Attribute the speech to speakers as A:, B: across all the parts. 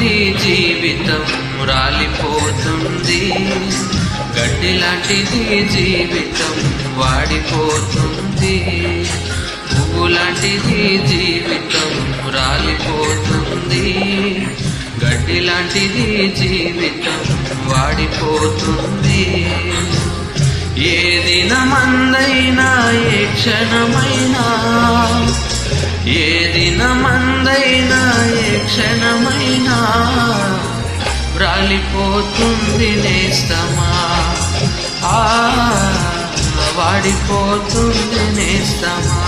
A: లాంటిది జీవితం రాలిపోతుంది, గడ్డి లాంటిది జీవితం వాడిపోతుంది. పువ్వు లాంటిది జీవితం రాలిపోతుంది, గడ్డి లాంటిది జీవితం వాడిపోతుంది. ఏ దినమందైనా ఏ క్షణమైనా, ఏ దినమందైనా ఏ క్షణమైనా రాలిపోతుంది నేస్తమా, వాడిపోతుంది నేస్తమా,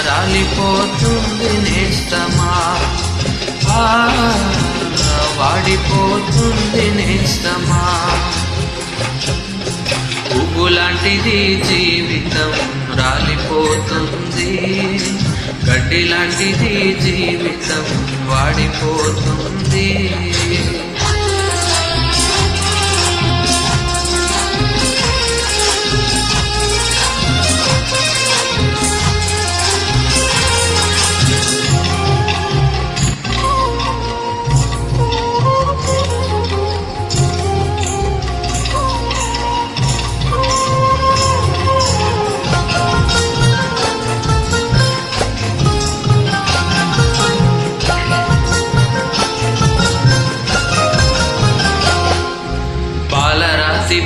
A: రాలిపోతుంది నేస్తమా, వాడిపోతుంది నేస్తమా. పువ్వు లాంటిది జీవితం రాలిపోతుంది, గడ్డి లాంటిది జీవితం వాడిపోతుంది.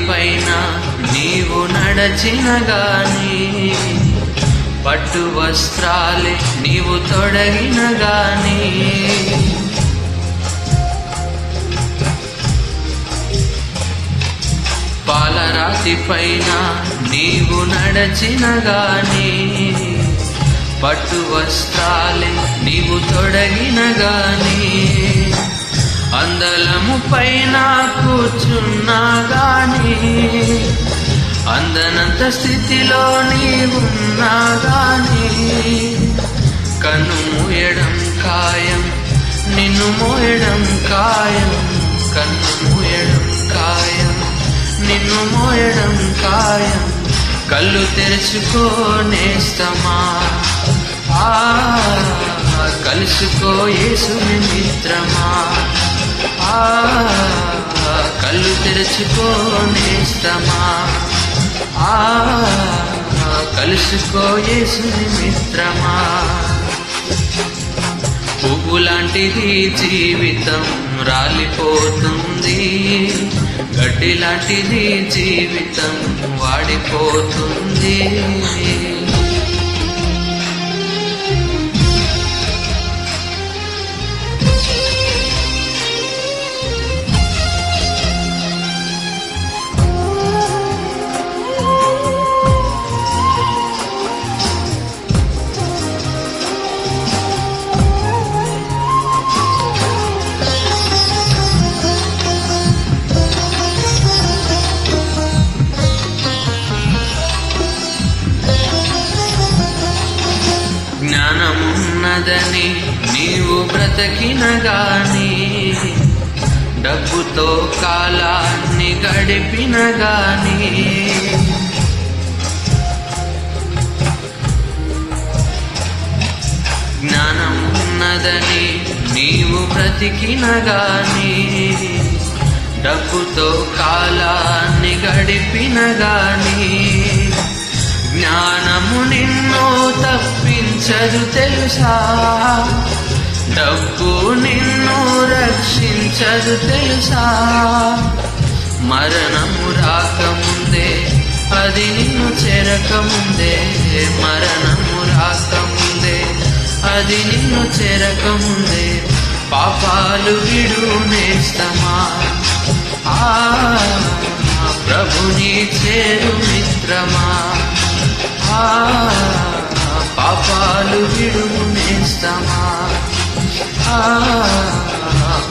A: పైన నీవు నడచిన గాని, పట్టు వస్త్రాలే నీవు తొడగిన గాని, పాలరాతి పైన నీవు నడచిన గాని, పట్టు వస్త్రాలే నీవు తొడగిన గాని, అందలము పైన కూర్చున్నా గాని, అందనంత స్థితిలో నీవున్నా గాని, కన్ను మూయడం ఖాయం, నిన్ను మోయడం ఖాయం, కన్ను మూయడం ఖాయం, నిన్ను మోయడం ఖాయం. కళ్ళు తెరుచుకోనేస్తమా, కలుసుకో యేసుని మిత్రమా, కళ్ళు తెరుచుకోనేస్తమా, కలుసుకో యేసుని మిత్రమా. పువ్వు లాంటిది జీవితం రాలిపోతుంది, గడ్డి లాంటిది జీవితం వాడిపోతుంది. జ్ఞానమున్నదని నీవు బ్రతికిన గాని, డబ్బుతో కాలాన్ని గడిపిన గాని, జ్ఞానమున్నదని నీవు బ్రతికిన గాని, డబ్బుతో కాలాన్ని గడిపిన గాని, జ్ఞానము నిన్ను తప్పించదు తెలుసా, డబ్బు నిన్ను రక్షించదు తెలుసా. మరణము రాకముందే అది నిన్ను చేరకముందే, మరణము రాకముందే అది నిన్ను చేరకముందే, పాపాలు విడునేస్తమా, ప్రభుని చేరు మిత్రమా, పాపాలు విడునేస్తమా,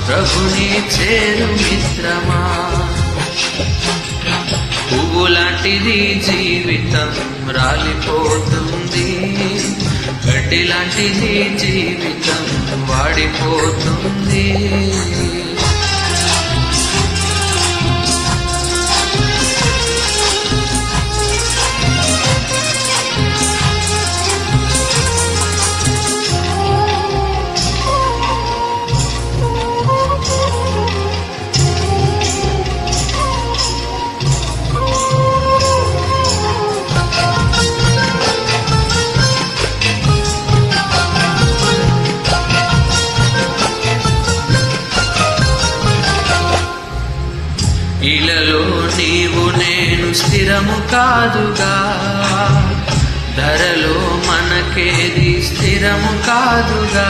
A: ప్రభుని చేరు మిత్రమా. పువ్వు లాంటిది జీవితం రాలిపోతుంది, గడ్డి లాంటిది జీవితం వాడిపోతుంది. ఇలలో నీవు నేను స్థిరము కాదుగా, ధరలో మనకేది స్థిరము కాదుగా.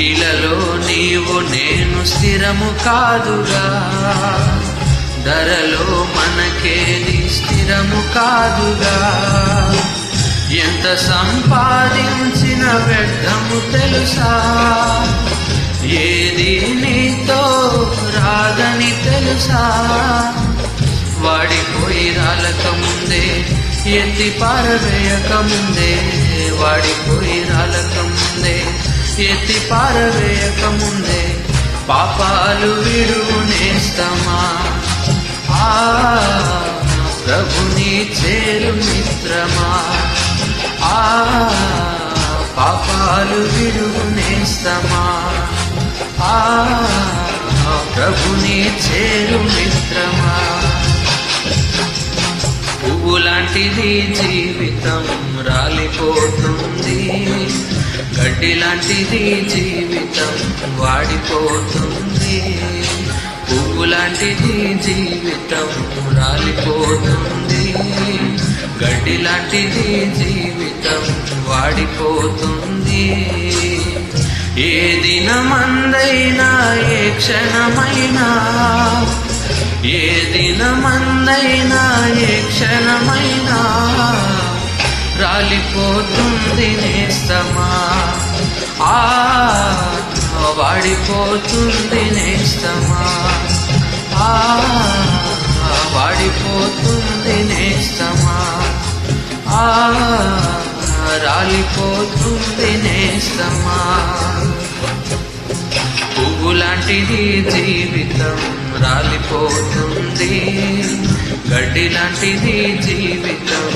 A: ఇలలో నీవు నేను స్థిరము కాదుగా, ధరలో మనకేది స్థిరము కాదుగా. ఎంత సంపాదించిన వ్యర్థము తెలుసా, ఏది నీతో రాదని తెలుసా. వాడిపోయి రాలకముందే ఎత్తి పారవేయకముందే, వాడిపోయి రాలకముందే ఎత్తి పారవేయకముందే, పాపాలు విడునేస్తమా. ప్రభుని చేరు మిత్రమా, పాపాలు విడునేస్తమా. ప్రభుని చేరు మిత్రమా. పువ్వు లాంటిది జీవితం రాలిపోతుంది, గడ్డి లాంటిది జీవితం వాడిపోతుంది. పువ్వు లాంటిది జీవితం రాలిపోతుంది, గడ్డి లాంటిది జీవితం వాడిపోతుంది. ఏ దినమందైనా ఏ క్షణమైనా, ఏ దినమందైనా ఏ క్షణమైనా రాలిపోతుంది నేస్తమా. వాడిపోతుంది నేస్తమా, వాడిపోతుంది నేస్తమా, రాలిపోతుంది నేస్తమా. పువ్వు లాంటిది జీవితం రాలిపోతుంది, గడ్డి లాంటిది జీవితం